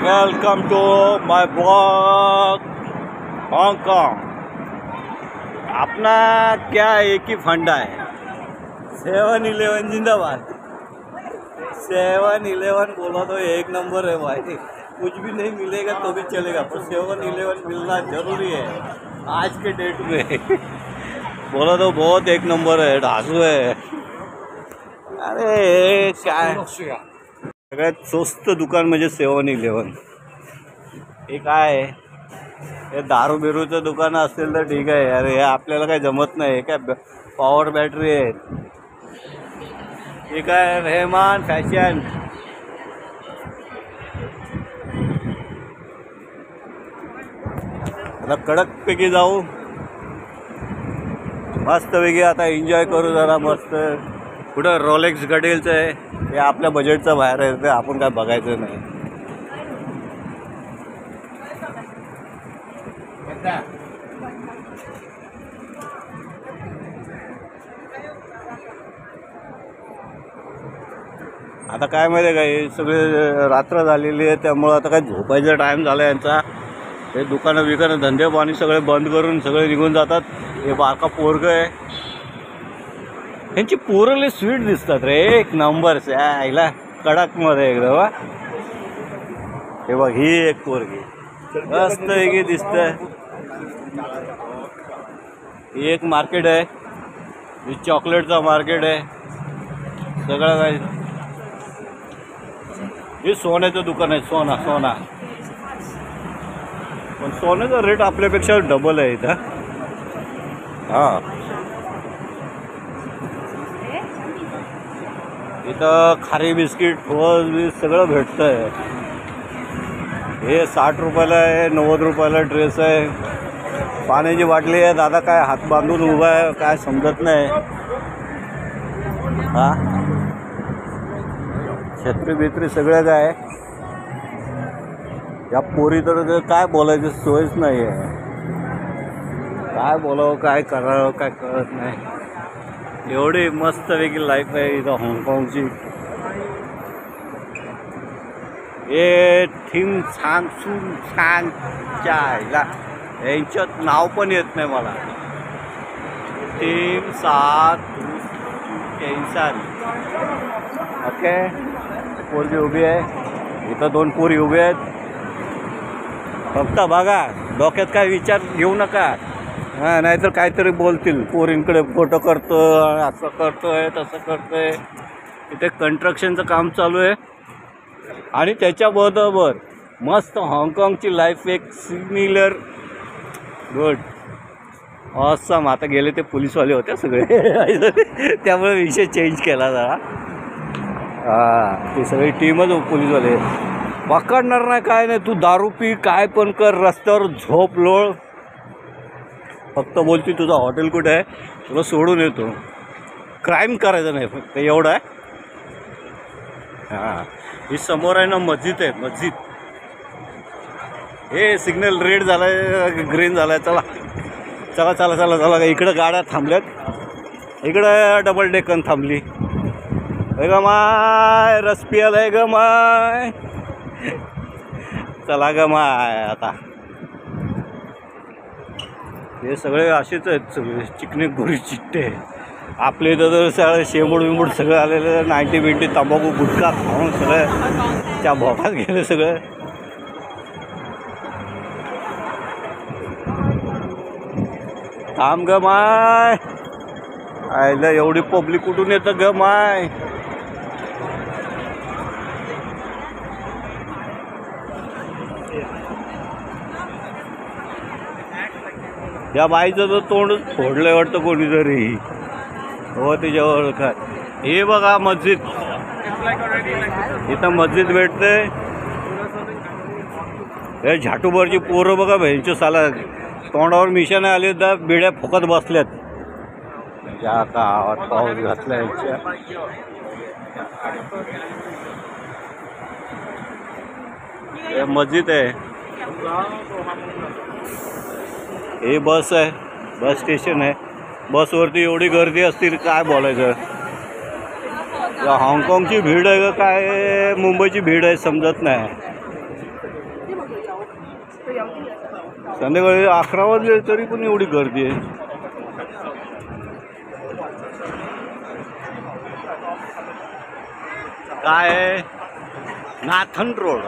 Welcome to my blog Hong Kong. अपना क्या एक ही फंडा है, 7-Eleven जिंदाबाद। 7-Eleven बोला तो एक नंबर है भाई। कुछ भी नहीं मिलेगा तो भी चलेगा, पर 7-Eleven मिलना जरूरी है आज के डेट में। बोला तो बहुत एक नंबर है, ढासू है। अरे काय सगळ्यात स्वस्त दुकान म्हणजे 7-Eleven। हे काय आहे, हे दारू बिरूचं दुकान असेल तर ठीक आहे, अरे हे आपल्याला काही जमत नाही। हे काय पॉवर बॅटरी आहे, हे काय रेहमान फॅशन। आता कडकपैकी जाऊ, मस्तपैकी आता एन्जॉय करू जरा मस्त। कुठं रोलेक्स घडेलचं आहे, हे आपल्या बजेटचं बाहेर आहे, ते आपण काय बघायचं नाही। आता काय माहिती आहे का, हे सगळे रात्र झालेली आहे, त्यामुळं आता काय झोपायचा टाईम झाला यांचा। हे दुकानं बिकानं धंदे पाणी सगळे बंद करून सगळे निघून जातात। हे बारका पोरग आहे, यांची पोरले स्वीट दिसतात रे, एक नंबरच आईला कडक मध्ये एकदम। हे बघ, ही एक पोरगी मस्त वेगळी दिसतंय। ही एक मार्केट आहे, ही चॉकलेटचा मार्केट आहे सगळं काही। हे सोन्याचं दुकान आहे, सोना। पण सोन्याचा रेट आपल्यापेक्षा डबल आहे इथं। हां, इथं खारी बिस्किट सगळं भेटतंय। हे 60 रुपयाला आहे, 90 रुपयाला ड्रेस आहे। पाण्याची बाटली आहे, दादा काय हात बांधून उभा आहे, काय समजत नाही। हा, छत्री बित्री सगळं काय। या पोरी तर काय बोलायचं सोयच नाही आहे, काय बोलावं काय करावं काय कळत नाही। एवढी मस्तपैकी लाईफ आहे इथं हाँगकाँगची। हे थिम छान सून छान चायला, यांच्यात नाव पण येत नाही मला। Theme 7 okay. पोरगी उभी आहे इथं, 2 पोरी उभे आहेत। फक्त बघा, डोक्यात काय विचार घेऊ नका, हां, नाहीतर काहीतरी बोलतील। पोरींकडे फोटो करतो, असं करतोय तसं करतोय। इथे कन्स्ट्रक्शनचं काम चालू आहे आणि त्याच्याबरोबर मस्त हाँगकाँगची लाईफ एक सिमिलर गुड ऑसम। आता गेले ते पोलीसवाले होते सगळे त्यामुळे विषय चेंज केला जरा। हां, ते सगळी टीमच पोलीसवाले, पकडणार नाही काय नाही। तू दारू पी, काय पण कर, रस्त्यावर झोप लोळ, फक्त बोलती तुझा हॉटेल कुठे आहे, तुला सोडून येतो। क्राईम करायचं नाही, फक्त एवढं आहे। हां, ही समोर आहे ना मस्जिद आहे, मस्जिद। हे सिग्नल रेड झालाय, ग्रीन झालाय, चला चला चला चला चला। इकडं गाड्या थांबल्यात, इकडं डबल डेकन थांबली। हे ग माय, रस पियाला आहे ग माय, चला ग माय। आता हे सगळे असेच आहेत, सगळे चिकने गोरी चिट्टे। आपले इथं तर सगळं शेंबूड बिंबूड सगळं आलेलं, 90-20 तंबाखू गुटखा खाऊन सगळं त्या भोगात गेले सगळं। थांब ग माय, आयला एवढी पब्लिक कुठून येतं ग माय। या बाईचं तर तोंडच फोडलंय वाटतं कोणीतरी, हो त्याच्यावर काय। हे बघा मस्जिद, इथं मस्जिद भेटते। हे झाटूभरची पोरं बघा, भ्यांच्या साला तोंडावर मिशाने आले तर बिड्या फुकत बसल्यात। या गावात पाऊस घातला यांच्या। हे मस्जिद आहे, हे बस आहे, बस स्टेशन आहे। बसवरती एवढी गर्दी असतील काय बोलायचं। हाँगकाँगची भीड आहे का काय मुंबईची भीड आहे समजत नाही। संध्याकाळी 11 वाजले तरी पण एवढी गर्दी आहे. काय आहे नाथन रोड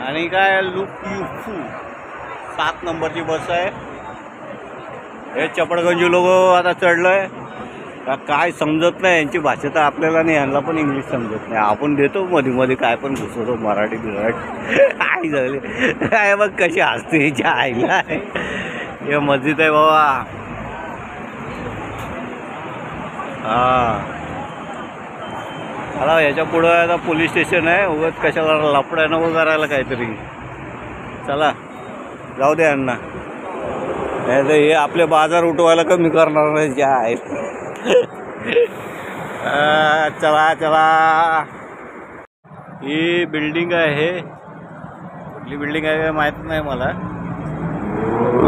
आणि काय लुक 7 नंबरची बस आहे. हे चपडगंजी लोक आता चढलंय काय समजत नाही यांची भाषा तर आपल्याला नाही, यांना पण इंग्लिश समजत नाही. आपण देतो मध्ये मध्ये काय पण घुसवतो मराठी बिराठी. आई झाली काय बघ कशी हसते हिच्या आईला. हे मस्जिद आहे बाबा. हा आता याच्या पुढं आता पोलीस स्टेशन आहे. उगाच कशाला लफड्या नको करायला काहीतरी. चला जाऊ दे यांना. नाही तर हे आपले बाजार उठवायला कमी करणार नाही ज्या आहेत. चला चला. ही बिल्डिंग आहे. कुठली बिल्डिंग आहे माहीत नाही मला.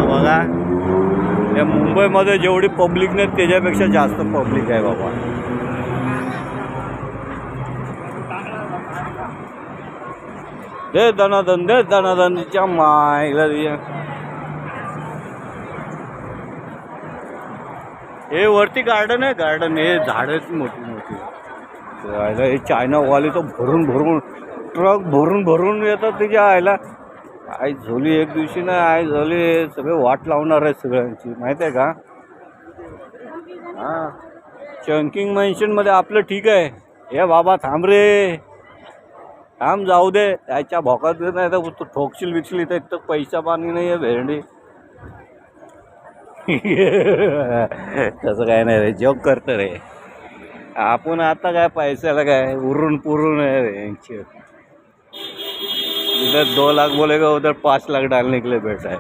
बघा या मुंबईमध्ये जेवढी पब्लिक नाही त्याच्यापेक्षा जास्त पब्लिक आहे बाबा. दे दनादन दे दनादनच्या मायला. हे वरती गार्डन आहे. गार्डन हे झाडं मोठी मोठी. हे चायनावाले तर भरून भरून ट्रक भरून भरून येतात त्याच्या आयला. आई झोली एक दिवशी ना आई झोली सगळे वाट लावणार आहे सगळ्यांची माहिती आहे का. हां चंकिंग मेन्शनमध्ये आपलं ठीक आहे. हे बाबा थांब रे थांब जाऊ दे. त्याच्या भोकात नाही तर तू ठोकशील विकशील. इथं एक तर पैसा पाणी नाही आहे भेंडी. तसं काय नाही रे जोक करतं रे आपण. आता काय पैशाला काय उरून पुरून आहे रे यांची. इधर 2 लाख बोलेगा उधर 5 लाख डालने के लिए बैठा है.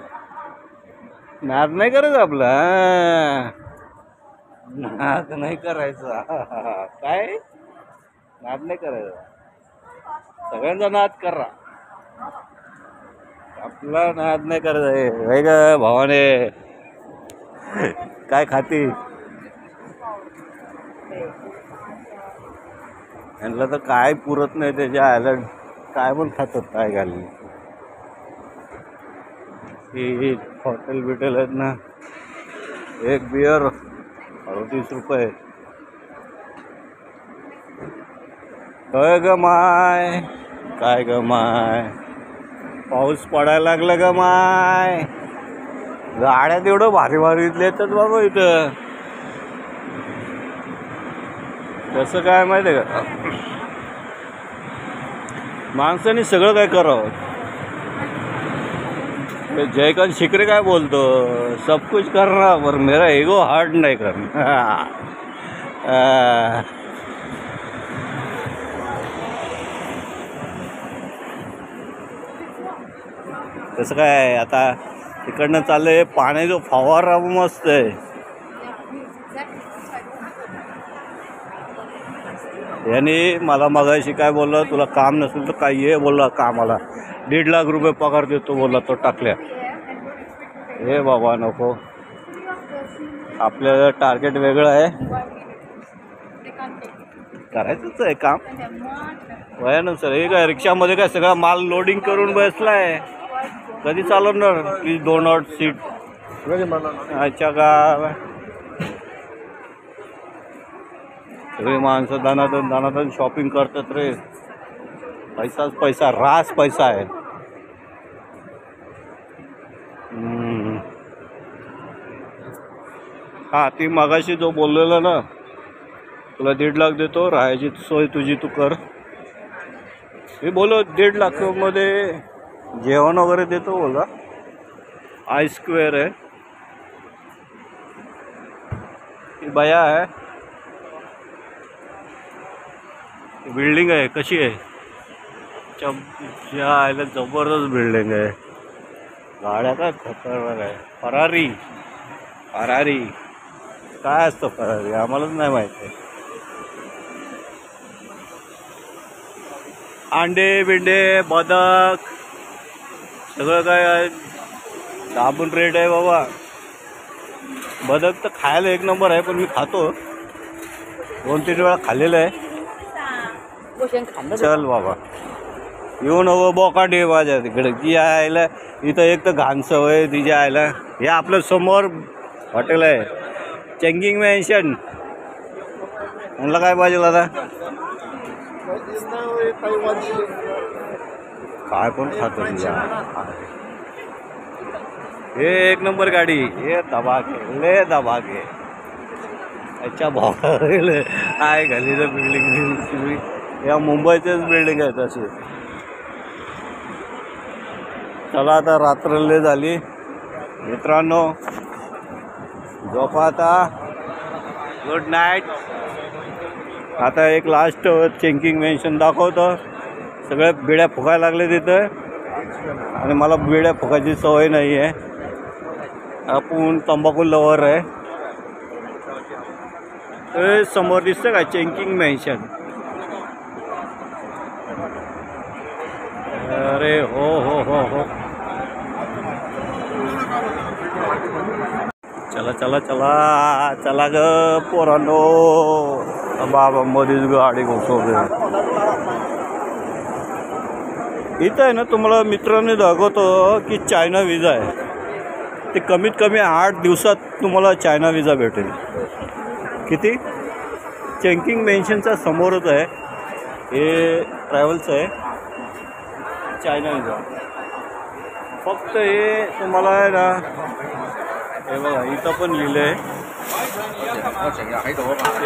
नाद नाही करायचं आपला. नाद नाही करायचा. काय नाद नाही करायचा. सगळ्यांचा नाद करा आपला नाद नाही करायचा. आहे का भावाने काय खाती. यांना तर काय पुरत नाही त्याच्या आयला. काय पण खातात काय घालून. ही हॉटेल बिटेल आहेत ना. एक बियर 38 रुपये. काय ग माय काय ग माय. पाऊस पडायला लागला ग माय. गाड्या तेवढं भारी भारी येतात बाबा इथं. कसं काय माहिती आहे का माणसाने सगळं काय करावं. जयकांत शिकरे काय बोलतो सब कुछ करना पर मेरा ईगो हार्ट नाही करना. कसं काय आता तिकडनं चाललंय. पाण्याचा फवारा मस्त आहे. याने मला मगाशी काय बोलला तुला काम नसेल तर काय ये बोलला कामाला 1.5 लाख रुपये पगार देतो बोलला तो टाकल्या. हे बाबा नको. आपल्याला टार्गेट वेगळं आहे. करायचंच आहे काम वयानुसार. हे काय रिक्षामध्ये काय सगळा माल लोडिंग करून बसलाय. कधी चालवणार प्लीज 2 सीट. अच्छा का सगळी माणसं दानादन दानादन शॉपिंग करतात रे. पैसाच पैसा रास पैसा आहे. हा ती मगाशी जो बोललेला ना तुला 1.5 लाख देतो राहायची सोय तुझी तू कर. मी बोलो 1.5 लाखामध्ये जेवण वगैरे देतो बोला. आई स्क्वेअर आहे. ही बया आहे. बिल्डिंग आहे कशी आहे. आयला जबरदस्त बिल्डिंग आहे. गाड्या काय खतरनाक आहे. फरारी फरारी काय असतं फरारी आम्हालाच नाही माहिती आहे. अंडे बिंडे बदक सगळं काय आहे. दाबून रेट आहे बाबा. बदक तर खायला एक नंबर आहे पण मी खातो 2-3 वेळा खाल्लेलं आहे. चल बाबा येऊ नको बोकाटे माझ्या तिकडे ती यायला इथं एक तर घाण सवय तिच्या यायला. हे आपलं समोर हॉटेल आहे चेंगिंग मेन्शन. म्हणलं काय पाहिजे आता काय पण खातो तुझ्या. हे एक नंबर गाडी हे दबाके ले दबाके अच्छा भाऊ आहे गल्लीचं बिल्डिंग या मुंबईचेच बिल्डिंग आहेत असे. चला आता रात्रले झाली मित्रांनो झोपा आता. Good night. आता एक लास्ट चेंकिंग मेन्शन दाखवतो. सगळे बिड्या फुकायला लागले तिथं आणि मला बिड्या फुकायची सवय नाही आहे. आपण तंबाखू लवर आहे. ते समोर दिसतं का चेंकिंग मेन्शन. अरे हो हो हो हो चला चला चला चला ग पोरांनो. बाबा मध्येच गाडी घुसवते. इथं आहे ना तुम्हाला मित्रांनी दाखवतो की चायना विजा आहे. ते कमीत कमी 8 दिवसात तुम्हाला चायना विजा भेटेल. किती चेंकिंग मेन्शनच्या समोरच आहे हे ट्रॅव्हल्स आहे चायना विजा. फक्त हे तुम्हाला आहे ना हे बघा इथं पण लिहिलं आहे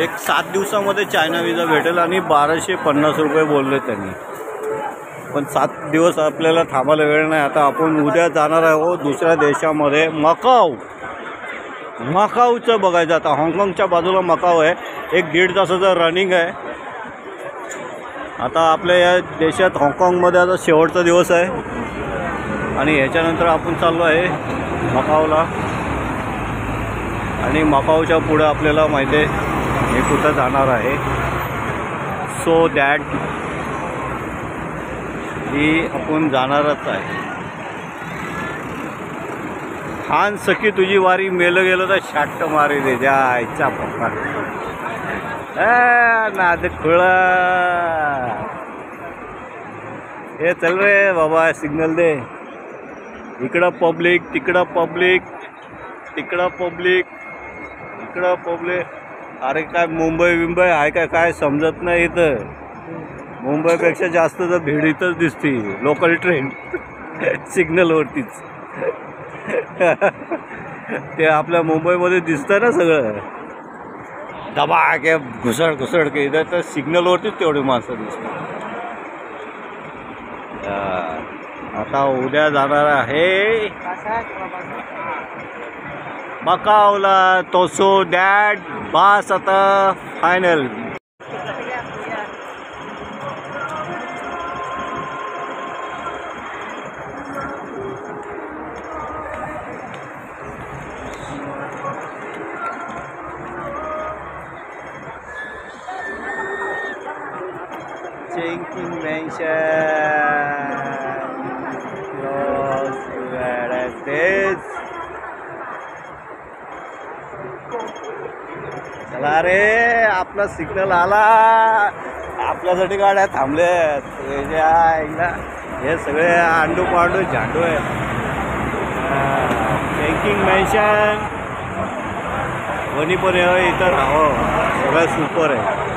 एक 7 दिवसामध्ये चायना विजा भेटेल आणि 1250 रुपये बोलले त्यांनी. पण 7 दिवस आपल्याला थांबायला वेळ नाही. आता आपण उद्या जाणार आहोत दुसऱ्या देशामध्ये मकाऊ. मकाऊचं बघायचं. आता हाँगकाँगच्या बाजूला मकाऊ आहे. 1-1.5 तासाचं रनिंग आहे. आता आपल्या या देशात हाँगकाँगमध्ये आता शेवटचा दिवस आहे आणि ह्याच्यानंतर आपण चाललो आहे मकाऊला. आणि मकाऊच्या पुढं आपल्याला माहिती आहे मी कुठं जाणार आहे. सो दॅट ही आपण जाणारच आहे. खान सखी तुझी वारी मेलं गेलं तर शाट्ट मारी दे द्या आईचा पप्पा नाद खुळा. हे चल रे बाबा सिग्नल दे. इकडं पब्लिक तिकडं पब्लिक तिकडं पब्लिक इकडं पब्लिक. अरे काय मुंबई बिंबई आहे काय काय समजत नाही इथं. मुंबईपेक्षा जास्त तर भीड इथंच दिसते लोकल ट्रेन सिग्नलवरतीच. ते आपल्या मुंबईमध्ये दिसतं ना सगळं दबाके घुसड घुसड के. इथं तर सिग्नलवरतीच तेवढी माणसं दिसतात. आता उद्या जाणार आहे मकाऊला. तो सो डॅड बास आता final. Changing mention Los Verdes. चला रे आपला सिग्नल आला. आपल्यासाठी गाड्या थांबल्यात. हे सगळे आंडू पांडू झांडू आहे. चेंकिंग मेन्शन कोणी पण इथं राहावं सगळं सुपर आहे.